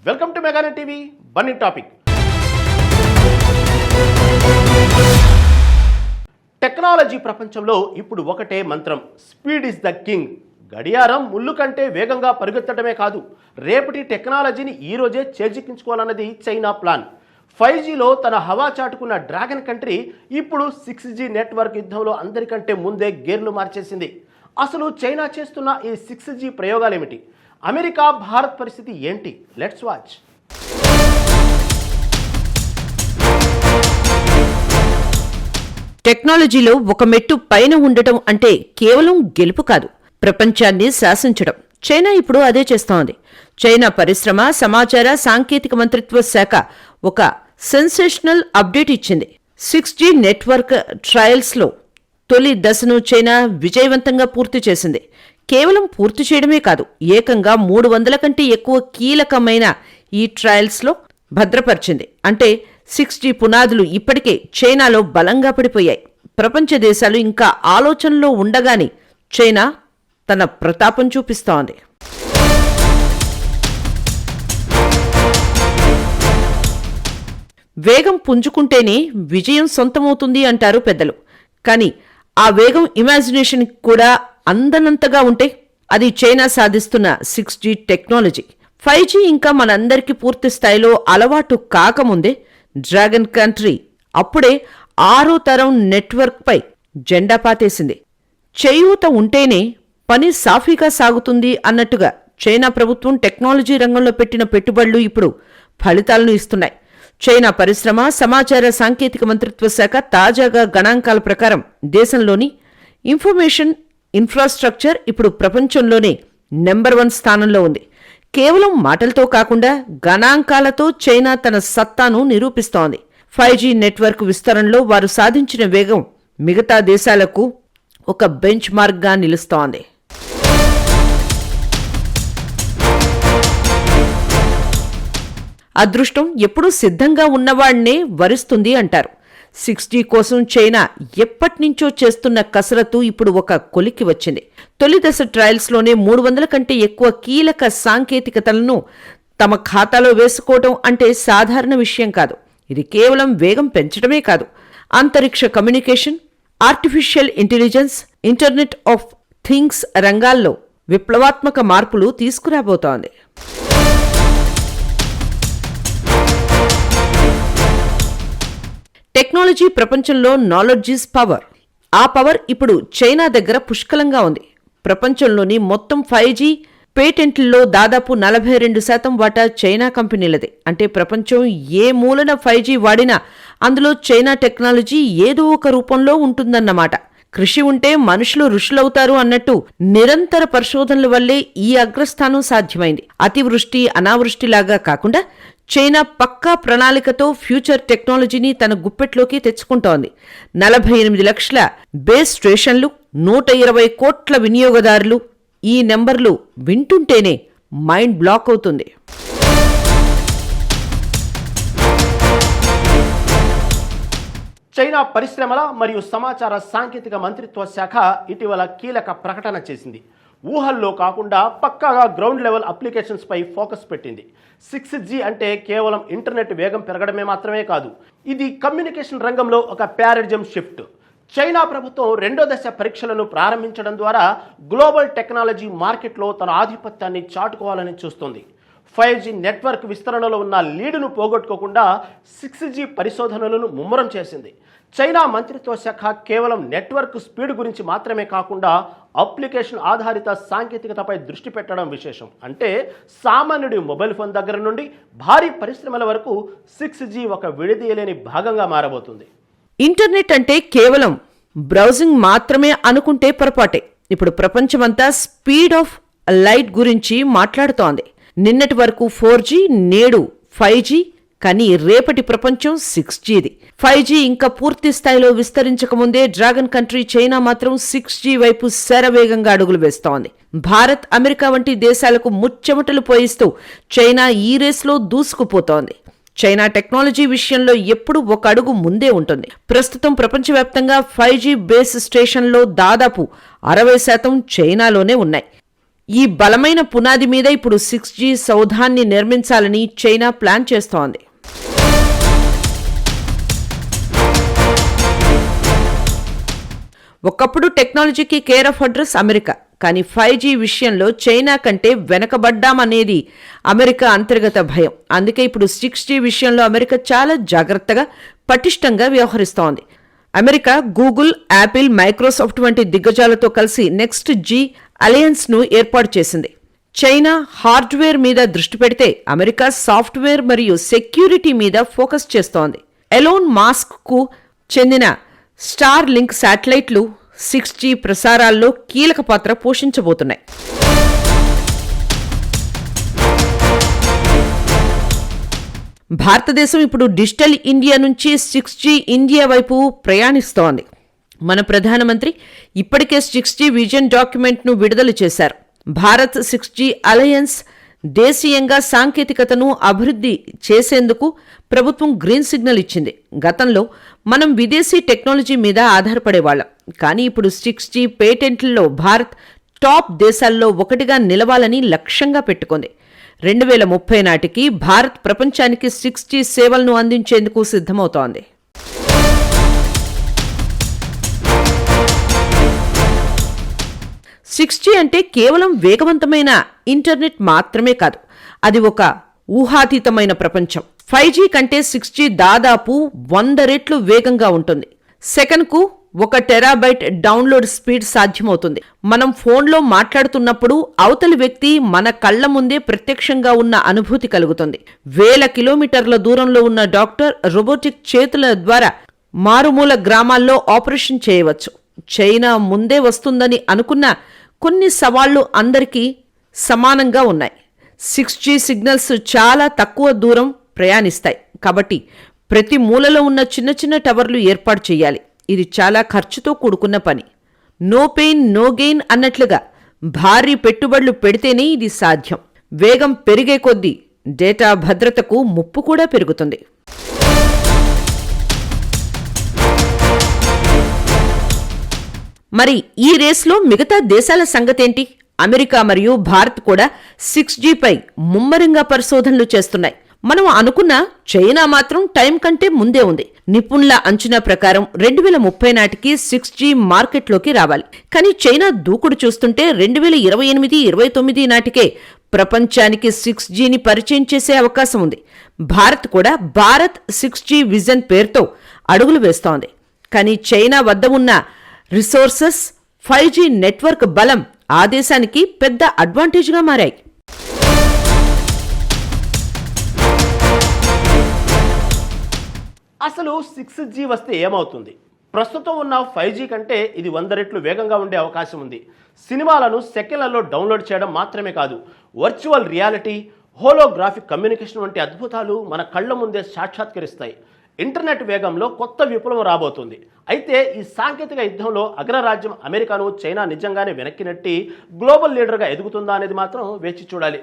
Welcome to Meganet TV burning topic. Technology ప్రపంచంలో ఇప్పుడు ఒకటే మంత్రం, స్పీడ్ ఇస్ ద కింగ్. గడియారం ముళ్ళు కంటే వేగంగా పరిగెత్తడమే కాదు, రేపటి టెక్నాలజీని ఈరోజే చేజిక్కించుకోవాలన్నది చైనా ప్లాన్. 5Gలో తన హవా చాటుకున్న డ్రాగన్ కంట్రీ ఇప్పుడు 6G నెట్వర్క్ యుద్ధంలో అందరికంటే ముందే గేర్లు మార్చేసింది. అసలు చైనా చేస్తున్న ఈ 6G ప్రయోగాలేమిటి? అమెరికా భారత్ పరిస్థితి ఏంటి? Let's watch. టెక్నాలజీలో ఒక మెట్టు పైన ఉండటం అంటే కేవలం గెలుపు కాదు, ప్రపంచాన్ని శాసించడం. చైనా ఇప్పుడు అదే చేస్తోంది. చైనా పరిశ్రమ, సమాచార సాంకేతిక మంత్రిత్వ శాఖ ఒక సెన్సేషనల్ అప్డేట్ ఇచ్చింది. 6G నెట్వర్క్ ట్రయల్స్లో తొలి దశను చైనా విజయవంతంగా పూర్తి చేసింది. కేవలం పూర్తి చేయడమే కాదు, ఏకంగా 300 కంటే ఎక్కువ కీలకమైన ఈ ట్రయల్స్లో భద్రపరిచింది. అంటే 6G పునాదులు ఇప్పటికే చైనాలో బలంగా పడిపోయాయి. ప్రపంచ దేశాలు ఇంకా ఆలోచనలో ఉండగానే చైనా తన ప్రతాపం చూపిస్తోంది. వేగం పుంజుకుంటేనే విజయం సొంతమవుతుంది అంటారు పెద్దలు. కానీ ఆ వేగం ఇమాజినేషన్ కూడా అందనంతగా ఉంటే అది చైనా సాధిస్తున్న 6G టెక్నాలజీ. 5G ఇంకా మనందరికీ పూర్తి స్థాయిలో అలవాటు కాకముందే డ్రాగన్ కంట్రీ అప్పుడే 6వ తరం నెట్వర్క్పై జెండా పాతేసింది. చేయూత ఉంటేనే పని సాఫీగా సాగుతుంది అన్నట్టుగా చైనా ప్రభుత్వం టెక్నాలజీ రంగంలో పెట్టిన పెట్టుబడులు ఇప్పుడు ఫలితాలను ఇస్తున్నాయి. చైనా పరిశ్రమ, సమాచార సాంకేతిక మంత్రిత్వ శాఖ తాజాగా గణాంకాల ప్రకారం దేశంలోని ఇన్ఫర్మేషన్ ఇన్ఫ్రాస్ట్రక్చర్ ఇప్పుడు ప్రపంచంలోనే నెంబర్ 1 స్థానంలో ఉంది. కేవలం మాటలతో కాకుండా గణాంకాలతో చైనా తన సత్తాను నిరూపిస్తోంది. 5G నెట్వర్క్ విస్తరణలో వారు సాధించిన వేగం మిగతా దేశాలకు ఒక బెంచ్ మార్క్గా నిలుస్తోంది. అదృష్టం ఎప్పుడూ సిద్ధంగా ఉన్నవాళ్నే వరిస్తుంది అంటారు. 6G కోసం చైనా ఎప్పటినుంచో చేస్తున్న కసరత్తు ఇప్పుడు ఒక కొలిక్కి వచ్చింది. తొలి దశ ట్రయల్స్లోనే 300 కంటే ఎక్కువ కీలక సాంకేతికతలను తమ ఖాతాలో వేసుకోవడం అంటే సాధారణ విషయం కాదు. ఇది కేవలం వేగం పెంచడమే కాదు, అంతరిక్ష communication, artificial intelligence, internet of things రంగాల్లో విప్లవాత్మక మార్పులు తీసుకురాబోతోంది. టెక్నాలజీ ప్రపంచంలో నాలెడ్జ్ ఈజ్ పవర్. ఆ పవర్ ఇప్పుడు చైనా దగ్గర పుష్కలంగా ఉంది. ప్రపంచంలోని మొత్తం 5G పేటెంట్లలో దాదాపు 42% వాటా చైనా కంపెనీలదే. అంటే ప్రపంచం ఏ మూలన 5G వాడినా అందులో చైనా టెక్నాలజీ ఏదో ఒక రూపంలో ఉంటుందన్నమాట. కృషి ఉంటే మనుషులు ఋషులవుతారు అన్నట్టు నిరంతర పరిశోధనల వల్లే ఈ అగ్రస్థానం సాధ్యమైంది. అతివృష్టి అనావృష్టిలాగా కాకుండా చైనా పక్కా ప్రణాళికతో ఫ్యూచర్ టెక్నాలజీని తన గుప్పెట్లోకి తెచ్చుకుంటోంది. 48 లక్షల బేస్ స్టేషన్లు, 120 కోట్ల వినియోగదారులు. ఈ నెంబర్లు వింటుంటేనే మైండ్ బ్లాక్ అవుతుంది. చైనా పరిశ్రమల మరియు సమాచార సాంకేతిక మంత్రిత్వ శాఖ ఇటీవల కీలక ప్రకటన చేసింది. ఊహల్లో కాకుండా పక్కాగా గ్రౌండ్ లెవెల్ అప్లికేషన్స్ పై ఫోకస్ పెట్టింది. 6G అంటే కేవలం ఇంటర్నెట్ వేగం పెరగడమే మాత్రమే కాదు, ఇది కమ్యూనికేషన్ రంగంలో ఒక పారాడిజం షిఫ్ట్. చైనా ప్రభుత్వం 2వ దశ పరీక్షలను ప్రారంభించడం ద్వారా గ్లోబల్ టెక్నాలజీ మార్కెట్లో తన ఆధిపత్యాన్ని చాటుకోవాలని చూస్తోంది. 5G నెట్వర్క్ విస్తరణలో ఉన్న లీడును పోగొట్టుకోకుండా 6G పరిశోధనలను ముమ్మరం చేసింది. చైనా మంత్రిత్వ శాఖ కేవలం నెట్వర్క్ స్పీడ్ గురించి మాత్రమే కాకుండా అప్లికేషన్ ఆధారిత సాంకేతికతపై దృష్టి పెట్టడం విశేషం. అంటే సామాన్యుడి మొబైల్ ఫోన్ దగ్గర నుండి భారీ పరిశ్రమల వరకు 6G ఒక విడదీయలేని భాగంగా మారబోతుంది. ఇంటర్నెట్ అంటే కేవలం బ్రౌజింగ్ మాత్రమే అనుకుంటే పొరపాటే. ఇప్పుడు ప్రపంచమంతా స్పీడ్ ఆఫ్ లైట్ గురించి మాట్లాడుతోంది. నిన్నటి వరకు 4G, నేడు 5G, కానీ రేపటి ప్రపంచం 6Gది. 5G ఇంకా పూర్తి స్థాయిలో విస్తరించకముందే డ్రాగన్ కంట్రీ చైనా మాత్రం 6G వైపు శరవేగంగా అడుగులు వేస్తోంది. భారత్, అమెరికా వంటి దేశాలకు ముచ్చెమటలు పోయిస్తూ చైనా ఈ రేస్లో దూసుకుపోతోంది. చైనా టెక్నాలజీ విషయంలో ఎప్పుడూ ఒక అడుగు ముందే ఉంటుంది. ప్రస్తుతం ప్రపంచవ్యాప్తంగా 5G బేస్ స్టేషన్లో దాదాపు 60% చైనాలోనే ఉన్నాయి. ఈ బలమైన పునాది మీద ఇప్పుడు 6G సౌధాన్ని నిర్మించాలని చైనా ప్లాన్ చేస్తోంది. ఒకప్పుడు టెక్నాలజీకి కేర్ ఆఫ్ అడ్రస్ అమెరికా. కానీ 5G విషయంలో చైనా కంటే వెనకబడ్డామనేది అమెరికా అంతర్గత భయం. అందుకే ఇప్పుడు 6G విషయంలో అమెరికా చాలా జాగ్రత్తగా, పటిష్టంగా వ్యవహరిస్తోంది. అమెరికా గూగుల్, యాపిల్, మైక్రోసాఫ్ట్ వంటి దిగ్గజాలతో కలిసి నెక్స్ట్ జీ అలయన్స్ను ఏర్పాటు చేసింది. చైనా హార్డ్వేర్ మీద దృష్టి పెడితే అమెరికా సాఫ్ట్వేర్ మరియు సెక్యూరిటీ మీద ఫోకస్ చేస్తోంది. ఎలోన్ మాస్క్కు చెందిన స్టార్ లింక్ శాటిలైట్లు 6G ప్రసారాల్లో కీలక పాత్ర పోషించబోతున్నాయి. భారతదేశం ఇప్పుడు డిజిటల్ ఇండియా నుంచి 6G ఇండియా వైపు ప్రయాణిస్తోంది. మన ప్రధానమంత్రి ఇప్పటికే 6G విజన్ డాక్యుమెంట్ను విడుదల చేశారు. భారత్ 6G అలయన్స్ దేశీయంగా సాంకేతికతను అభివృద్ధి చేసేందుకు ప్రభుత్వం గ్రీన్ సిగ్నల్ ఇచ్చింది. గతంలో మనం విదేశీ టెక్నాలజీ మీద ఆధారపడేవాళ్లం. కానీ ఇప్పుడు 6G పేటెంట్లలో భారత్ టాప్ దేశాల్లో ఒకటిగా నిలవాలని లక్ష్యంగా పెట్టుకుంది. 2030 నాటికి భారత్ ప్రపంచానికి 6G సేవలను అందించేందుకు సిద్ధమవుతోంది. సిక్స్ అంటే కేవలం వేగవంతమైన ఇంటర్నెట్ మాత్రమే కాదు, అది ఒక ఊహాతీతమైన ప్రపంచం. 5G కంటే 6G దాదాపు 100 రెట్లు వేగంగా ఉంటుంది. సెకన్కు 1 టెరాబైట్ డౌన్లోడ్ స్పీడ్ సాధ్యమవుతుంది. మనం ఫోన్లో మాట్లాడుతున్నప్పుడు అవతలి వ్యక్తి మన కళ్ల ముందే ప్రత్యక్షంగా ఉన్న అనుభూతి కలుగుతుంది. 1000 కిలోమీటర్ల దూరంలో ఉన్న డాక్టర్ రోబోటిక్ చేతుల ద్వారా మారుమూల గ్రామాల్లో ఆపరేషన్ చేయవచ్చు. చైనా ముందే వస్తుందని అనుకున్న కొన్ని సవాళ్లు అందరికీ సమానంగా ఉన్నాయి. 6G సిగ్నల్స్ చాలా తక్కువ దూరం ప్రయాణిస్తాయి. కాబట్టి ప్రతి మూలలో ఉన్న చిన్న చిన్న టవర్లు ఏర్పాటు చేయాలి. ఇది చాలా ఖర్చుతో కూడుకున్న పని. నో పెయిన్ నో గెయిన్ అన్నట్లుగా భారీ పెట్టుబడులు పెడితేనే ఇది సాధ్యం. వేగం పెరిగే కొద్దీ డేటా భద్రతకు ముప్పు కూడా పెరుగుతుంది. మరి ఈ రేస్లో మిగతా దేశాల సంగతేంటి? అమెరికా మరియు భారత్ కూడా 6G పై ముమ్మరంగా పరిశోధనలు చేస్తున్నాయి. మనం అనుకున్న చైనా మాత్రం టైం కంటే ముందే ఉంది. నిపుణుల అంచనా ప్రకారం 2030 నాటికి 6G మార్కెట్లోకి రావాలి. కానీ చైనా దూకుడు చూస్తుంటే 2028-29 నాటికే ప్రపంచానికి 6Gని పరిచయం చేసే అవకాశం ఉంది. భారత్ కూడా భారత్ 6G విజన్ పేరుతో అడుగులు వేస్తోంది. కానీ చైనా వద్ద ఉన్న రిసోర్సెస్, 5G నెట్వర్క్ బలం ఆ దేశానికి పెద్ద అడ్వాంటేజ్గా మారాయి. అసలు 6G వస్తే ఏమవుతుంది? ప్రస్తుతం ఉన్న 5G కంటే ఇది 100 రెట్లు వేగంగా ఉండే అవకాశం ఉంది. సినిమాలను సెకండ్లలో డౌన్లోడ్ చేయడం మాత్రమే కాదు, వర్చువల్ రియాలిటీ, హోలోగ్రాఫిక్ కమ్యూనికేషన్ వంటి అద్భుతాలు మన కళ్ల ముందే సాక్షాత్కరిస్తాయి. ఇంటర్నెట్ వేగంలో కొత్త విప్లవం రాబోతుంది. అయితే ఈ సాంకేతిక యుద్ధంలో అగ్రరాజ్యం అమెరికాను చైనా నిజంగానే వెనక్కి నెట్టి గ్లోబల్ లీడర్గా ఎదుగుతుందా అనేది మాత్రం వేచి చూడాలి.